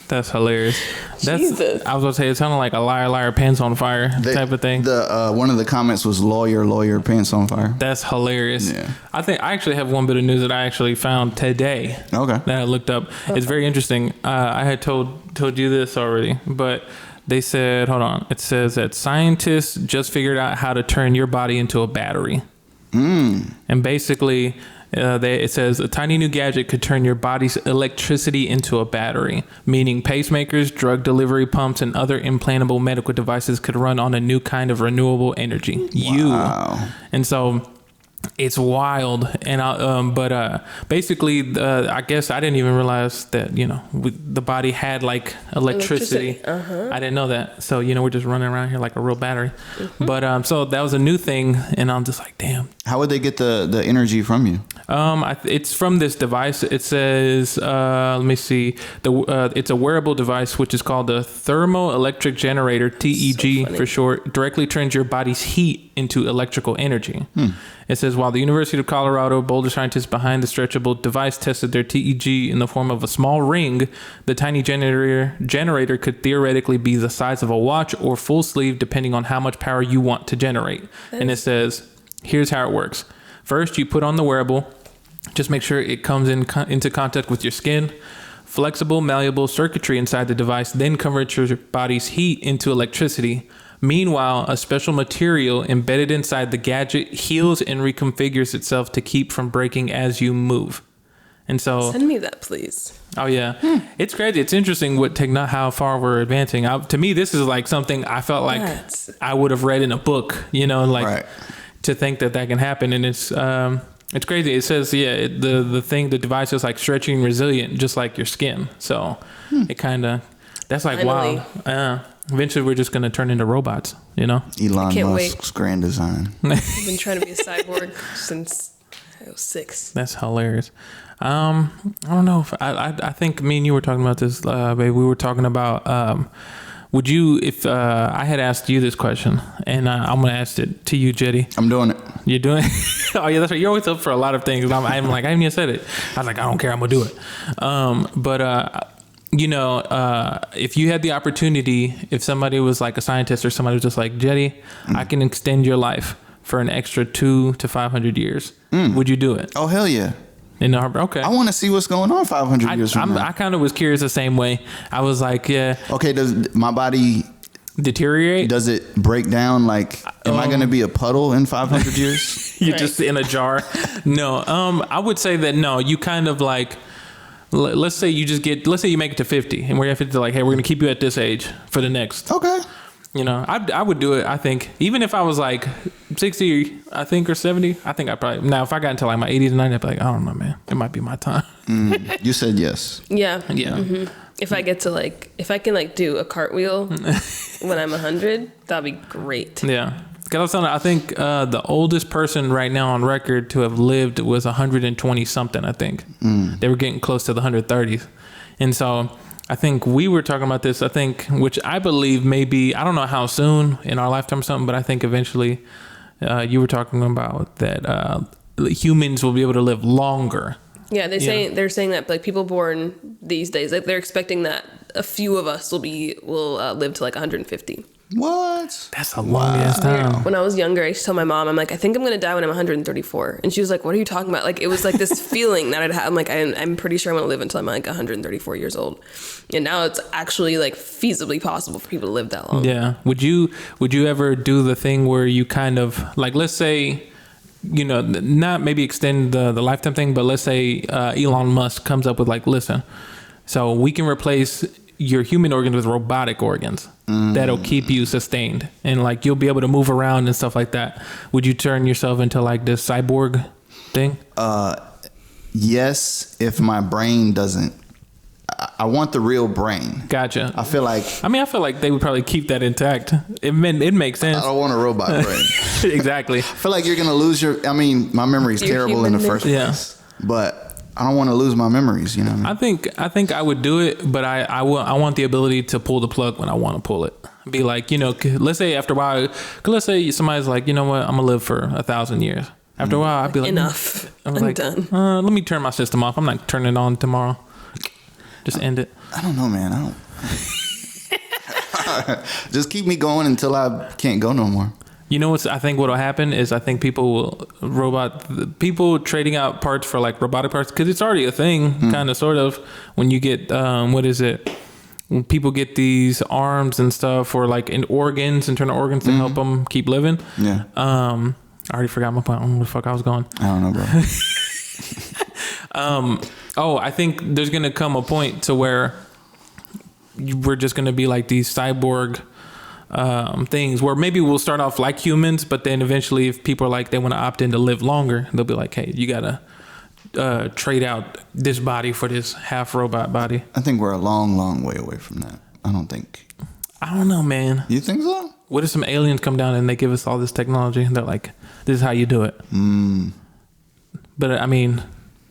That's hilarious. Jesus. I was gonna say it sounded like a liar, pants on fire type of thing. The one of the comments was lawyer, pants on fire. That's hilarious. Yeah. I think I actually have one bit of news that I actually found today. Okay. That I looked up. It's very interesting. I had told you this already, but they said, hold on. It says that scientists just figured out how to turn your body into a battery. And basically, it says a tiny new gadget could turn your body's electricity into a battery, meaning pacemakers, drug delivery pumps, and other implantable medical devices could run on a new kind of renewable energy. Wow. And so it's wild. And basically, I guess I didn't even realize that, the body had like electricity. I didn't know that. So, we're just running around here like a real battery. But so that was a new thing. And I'm just like, damn. How would they get the energy from you? It's from this device. It says, let me see. It's a wearable device, which is called the thermoelectric generator, TEG for short, directly turns your body's heat into electrical energy. It says, while the University of Colorado Boulder scientists behind the stretchable device tested their TEG in the form of a small ring, the tiny generator could theoretically be the size of a watch or full sleeve, depending on how much power you want to generate. And it says, here's how it works. First, you put on the wearable. Just make sure it comes into contact with your skin. Flexible, malleable circuitry inside the device then converts your body's heat into electricity. Meanwhile, a special material embedded inside the gadget heals and reconfigures itself to keep from breaking as you move. And so, send me that, please. Oh yeah, it's crazy. It's interesting how far we're advancing. To me, this is like something I felt like I would have read in a book. Right. To think that can happen, and it's crazy. It says the device is like stretchy and resilient, just like your skin. So it kind of that's like Finally. wow. Eventually, we're just gonna turn into robots. Elon can't Musk's grand design. I've been trying to be a cyborg since I was 6. That's hilarious. I don't know if I think me and you were talking about this, babe. We were talking about would you, if I had asked you this question, and I'm gonna ask it to you, Jetti. I'm doing it. You're doing it? Oh yeah, that's right. You're always up for a lot of things. And I'm like, I haven't even said it. I was like, I don't care. I'm gonna do it. If you had the opportunity, if somebody was like a scientist or somebody was just like, Jetti, I can extend your life for an extra 200 to 500 years. Would you do it? Oh, hell yeah. Okay. I want to see what's going on 500 years from now. I kind of was curious the same way. I was like, yeah. Okay, does my body deteriorate? Does it break down? Like, am I going to be a puddle in 500 years? You're just in a jar. No. I would say that no. You kind of like. Let's say you make it to 50, and we're at 50. Like, hey, we're going to keep you at this age for the next. Okay. I would do it. I think even if I was like 60, I think, or 70, I think I probably. Now, if I got into like my 80s and 90s, I'd be like, I don't know, man. It might be my time. You said yes. Yeah. Yeah. Mm-hmm. If I get to if I can do a cartwheel when I'm 100, that'd be great. Yeah. Because I think the oldest person right now on record to have lived was 120 something. I think they were getting close to the 130s, and so I think we were talking about this. I think, which I believe maybe, I don't know how soon in our lifetime or something, but I think eventually you were talking about that humans will be able to live longer. Yeah, they're saying that like people born these days, like they're expecting that a few of us will live to like 150. What? That's a long ass time. When I was younger, I used to tell my mom, I'm like, I think I'm gonna die when I'm 134, and she was like, what are you talking about? Like, it was like this feeling that I'd had. I'm like, I'm pretty sure I'm gonna live until I'm like 134 years old, and now it's actually like feasibly possible for people to live that long. Yeah. Would you ever do the thing where you kind of like, let's say, not maybe extend the lifetime thing, but let's say Elon Musk comes up with like, listen, so we can replace your human organs with robotic organs that'll keep you sustained, and like you'll be able to move around and stuff like that. Would you turn yourself into like this cyborg thing? Yes, if my brain doesn't. I want the real brain. Gotcha. I feel like they would probably keep that intact. It makes sense. I don't want a robot brain. Exactly. I feel like you're gonna lose my memory's terrible in the first place. But I don't want to lose my memories, you know what I mean? I think I would do it, but I want the ability to pull the plug when I want to pull it. Be like, let's say after a while, let's say somebody's like, you know what, I'm gonna live for 1,000 years. After a while, I'd be like, enough. I'm like, done. Let me turn my system off. I'm not turning it on tomorrow. Just end it. I don't know, man. Just keep me going until I can't go no more. You know I think what'll happen is I think people trading out parts for like robotic parts, because it's already a thing, kind of, sort of. When you get what is it? When people get these arms and stuff, or like organs, internal organs to help them keep living. Yeah. I already forgot my point. I don't know where the fuck I was going. I don't know, bro. I think there's gonna come a point to where we're just gonna be like these cyborg things, where maybe we'll start off like humans, but then eventually, if people are like they want to opt in to live longer, they'll be like, hey, you gotta trade out this body for this half robot body. I think we're a long, long way away from that. I don't know, man. You think so? What if some aliens come down and they give us all this technology and they're like, this is how you do it? But I mean,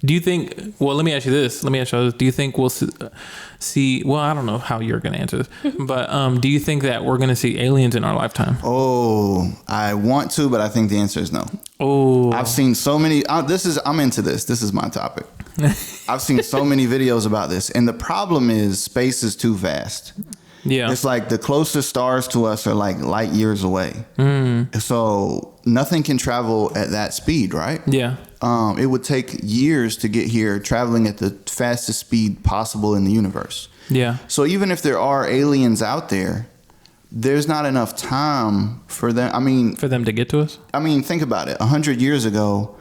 do you think, well, let me ask you this. Do you think we'll see, well, I don't know how you're going to answer this, but do you think that we're going to see aliens in our lifetime? Oh, I want to, but I think the answer is no. Oh, I've seen so many, I'm into this. This is my topic. I've seen so many videos about this. And the problem is space is too vast. Yeah. It's like the closest stars to us are like light years away. So nothing can travel at that speed, right? Yeah. It would take years to get here, traveling at the fastest speed possible in the universe. Yeah. So even if there are aliens out there, there's not enough time for them. I mean, for them to get to us? I mean, think about it. 100 years ago,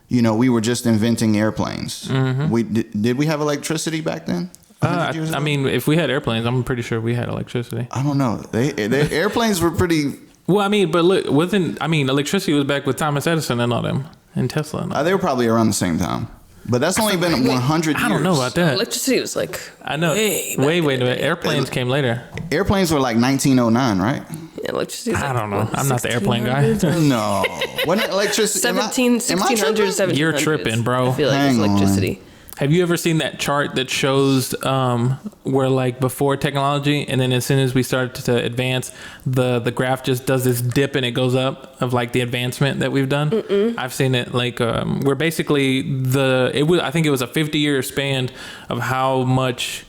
we were just inventing airplanes. Did we have electricity back then? I mean, if we had airplanes, I'm pretty sure we had electricity. I don't know. They airplanes were pretty. Well, I mean, but look, electricity was back with Thomas Edison and all them, and Tesla. And all they were probably around the same time. But that's only been 100 years. I don't know about that. Electricity was like... I know. Wait a minute. Airplanes came later. Airplanes were like 1909, right? Yeah, electricity was I don't know. I'm not the airplane guy. No. Wasn't electricity... 1600s, You're tripping, bro. I feel like it's electricity. Have you ever seen that chart that shows where like before technology, and then as soon as we start to advance, the graph just does this dip and it goes up of like the advancement that we've done? I've seen it like we're basically I think it was a 50-year span of how much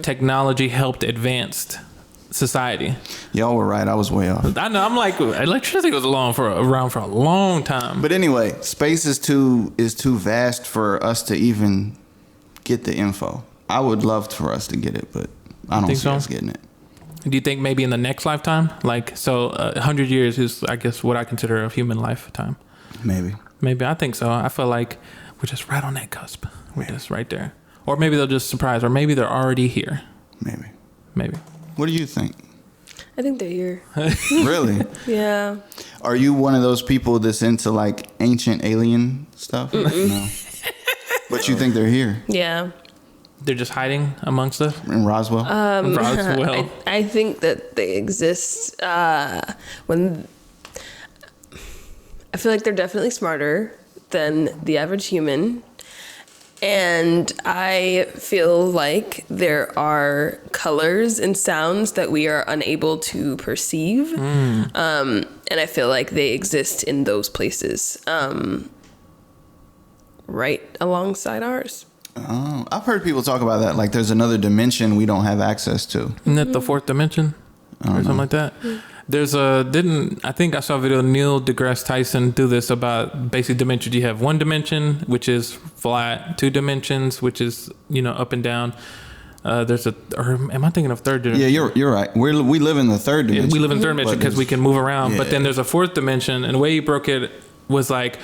technology helped advance society. Y'all were right. I was way off. I know. I'm like, electricity was around for a long time. But anyway, space is too vast for us to even get the info. I would love for us to get it, but I don't see us getting it. Do you think maybe in the next lifetime? Like, so 100 years is, I guess, what I consider a human lifetime. Maybe. I think so. I feel like we're just right on that cusp. We're just right there. Or maybe they'll just surprise, or maybe they're already here. Maybe. What do you think? I think they're here. Really? Yeah. Are you one of those people that's into like ancient alien stuff? No. But you think they're here? Yeah. They're just hiding amongst us? In Roswell? Roswell. I think that they exist when... I feel like they're definitely smarter than the average human. And I feel like there are colors and sounds that we are unable to perceive. And I feel like they exist in those places, right alongside ours. Oh, I've heard people talk about that. Like there's another dimension we don't have access to. Isn't that the fourth dimension? Or something like that? There's I think I saw a video of Neil deGrasse Tyson do this about basic dimensions. You have one dimension, which is flat, two dimensions, which is, up and down. Or am I thinking of third dimension? Yeah, you're right. We live in the third dimension. Yeah, we live in the third dimension because we can move around. Yeah. But then there's a fourth dimension, and the way he broke it was like,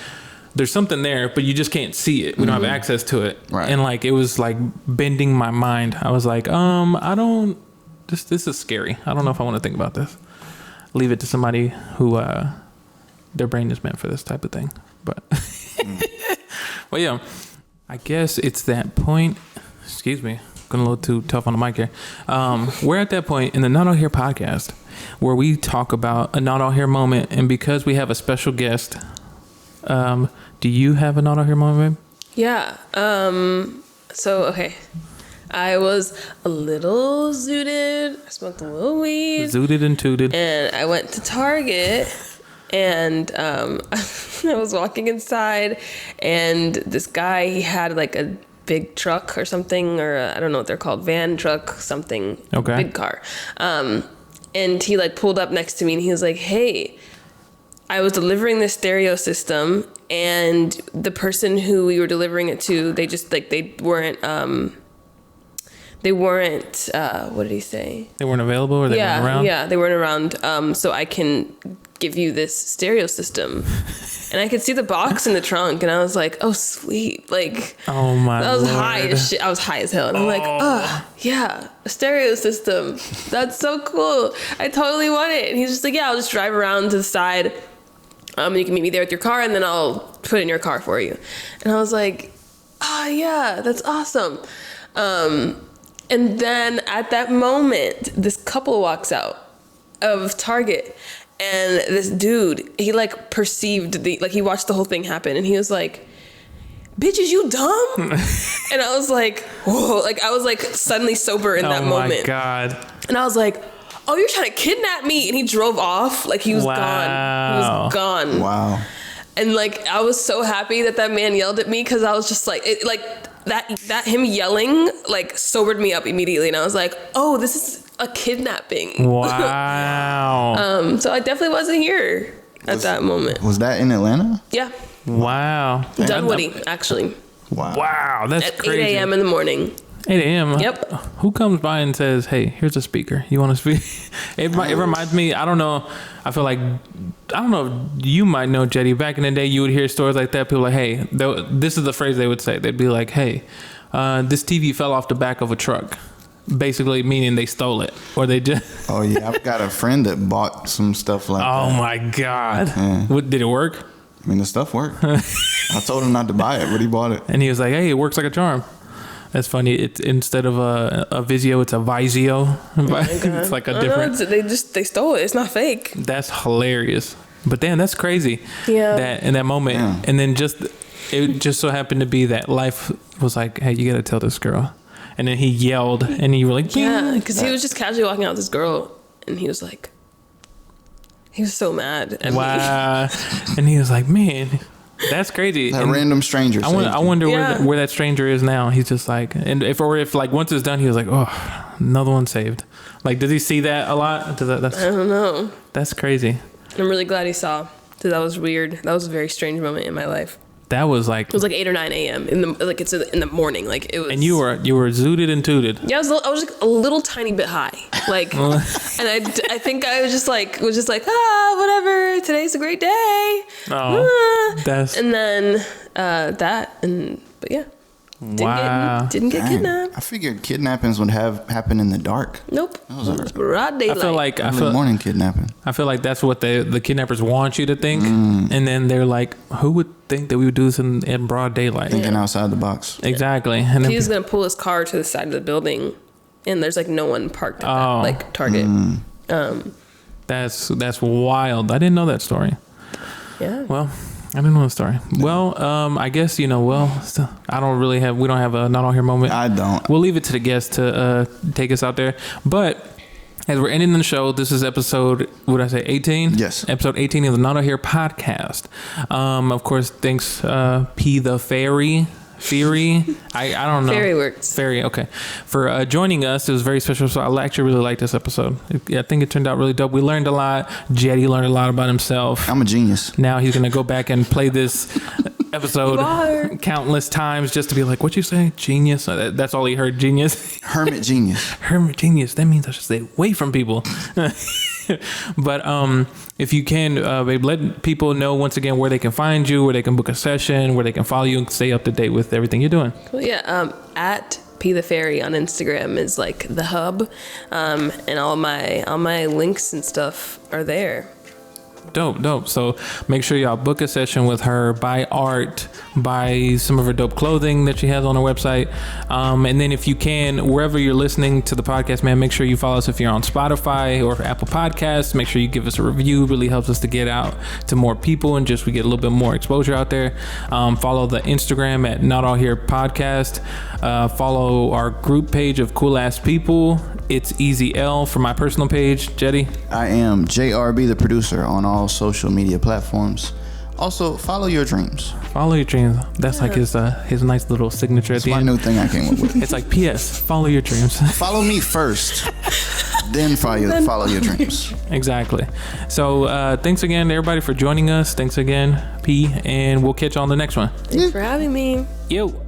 there's something there, but you just can't see it. We don't have access to it. Right. And like, it was like bending my mind. I was like, this is scary. I don't know if I want to think about this. Leave it to somebody who their brain is meant for this type of thing. But well, yeah, I guess it's that point. Excuse me, going a little too tough on the mic here. We're at that point in the Not All Here podcast where we talk about a Not All Here moment, and because we have a special guest, do you have a Not All Here moment, babe? Yeah. Okay. I was a little zooted. I smoked a little weed. Zooted and tooted. And I went to Target, and I was walking inside, and this guy, he had like a big truck or something, or I don't know what they're called, van, truck, something, big car. and he like pulled up next to me and he was like, hey, I was delivering this stereo system, and the person who we were delivering it to, they just like they weren't what did he say? They weren't available, or they weren't around? Yeah, they weren't around. So I can give you this stereo system. And I could see the box in the trunk, and I was like, oh, sweet. Like, oh my I was Lord. high as shit. I was high as hell. And I'm like, oh, yeah, a stereo system. That's so cool. I totally want it. And he's just like, yeah, I'll just drive around to the side. You can meet me there with your car, and then I'll put it in your car for you. And I was like, oh, yeah, that's awesome. And then at that moment, this couple walks out of Target, and this dude, he like perceived he watched the whole thing happen, and he was like, bitch, is you dumb? And I was like, whoa, like I was like suddenly sober in that moment. Oh my God. And I was like, oh, you're trying to kidnap me. And he drove off. Like he was gone. He was gone. Wow. And like, I was so happy that man yelled at me, because I was just like, that him yelling like sobered me up immediately. And I was like, oh, this is a kidnapping. Wow. So I definitely wasn't here at that moment. Was that in Atlanta? Yeah. Wow. Dunwoody, actually. Wow. That's at crazy. 8 a.m. in the morning. 8 a.m. Yep. Who comes by and says, hey, here's a speaker. You want to speak? It reminds me, I don't know. I feel like, I don't know, you might know, Jetti. Back in the day, you would hear stories like that. People like, hey, this is the phrase they would say. They'd be like, hey, this TV fell off the back of a truck. Basically meaning they stole it, or they just. Oh yeah, I've got a friend that bought some stuff like that. Oh my God. Yeah. What, did it work? I mean, the stuff worked. I told him not to buy it, but he bought it. And he was like, hey, it works like a charm. That's funny. It's instead of a Vizio, it's a Vizio. It's like a different. They stole it. It's not fake. That's hilarious. But damn, that's crazy. Yeah. That in that moment, Yeah. and then it just so happened to be that life was like, hey, you got to tell this girl. And then he yelled, and you were like, yeah, because he was just casually walking out with this girl, and he was like, he was so mad at me. wow. And he was like, man, that's crazy. That And random stranger. I wonder Yeah. where that stranger is now. He's just like, and if like once it's done, he was like, oh, another one saved. Like, does he see that a lot? I don't know. That's crazy. I'm really glad he saw, because that was weird. That was a very strange moment in my life. That was like. It was like 8 or 9 a.m. It's in the morning. Like it was. And you were zooted and tooted. Yeah, I was like a little tiny bit high. Like, and I think I was just like, whatever. Today's a great day. Oh, and then but yeah. Wow. Didn't get kidnapped. I figured kidnappings would happen in the dark. Nope. That was It was broad daylight. Early morning kidnapping. I feel like that's what the kidnappers want you to think, and then they're like, "Who would think that we would do this in broad daylight?" Thinking outside the box. Exactly. And then He was gonna pull his car to the side of the building, and there's like no one parked at that, like Target. that's wild. I didn't know that story. Yeah. Well, I didn't know the story. Well, I guess we don't have a not on here moment. I don't. We'll leave it to the guests to take us out there. But as we're ending the show, this is episode, what did I say, 18? Yes. Episode 18 of the Not On Here podcast. Of course, thanks, Pea The Feary. I don't know. Fairy works. Fairy, okay. For joining us. It was very special. So I actually really like this episode. I think it turned out really dope. We learned a lot. Jetti learned a lot about himself. I'm a genius. Now he's going to go back and play this episode countless times just to be like, what you say? Genius? That's all he heard, genius. Hermit genius. Hermit genius. That means I should stay away from people. But if you can, babe, let people know once again where they can find you, where they can book a session, where they can follow you and stay up to date with everything you're doing. Cool. Yeah. At Pea The Feary on Instagram is like the hub, and all my links and stuff are there. Dope. So make sure y'all book a session with her, buy art, buy some of her dope clothing that she has on her website. And then if you can, wherever you're listening to the podcast, man, make sure you follow us if you're on Spotify or Apple Podcasts. Make sure you give us a review. It really helps us to get out to more people and just we get a little bit more exposure out there. Follow the Instagram at Not All Here Podcast. Follow our group page of Cool Ass People. It's Easy L for my personal page. Jetti? I am JRB, the producer, on all social media platforms. Also, follow your dreams. Follow your dreams. That's like his nice little signature It's at the my end. new thing I came up with. It's like P.S. Follow your dreams. Follow me first. then follow your dreams. Exactly. So thanks again, everybody, for joining us. Thanks again, P, and we'll catch you on the next one. Thanks for having me. Yo.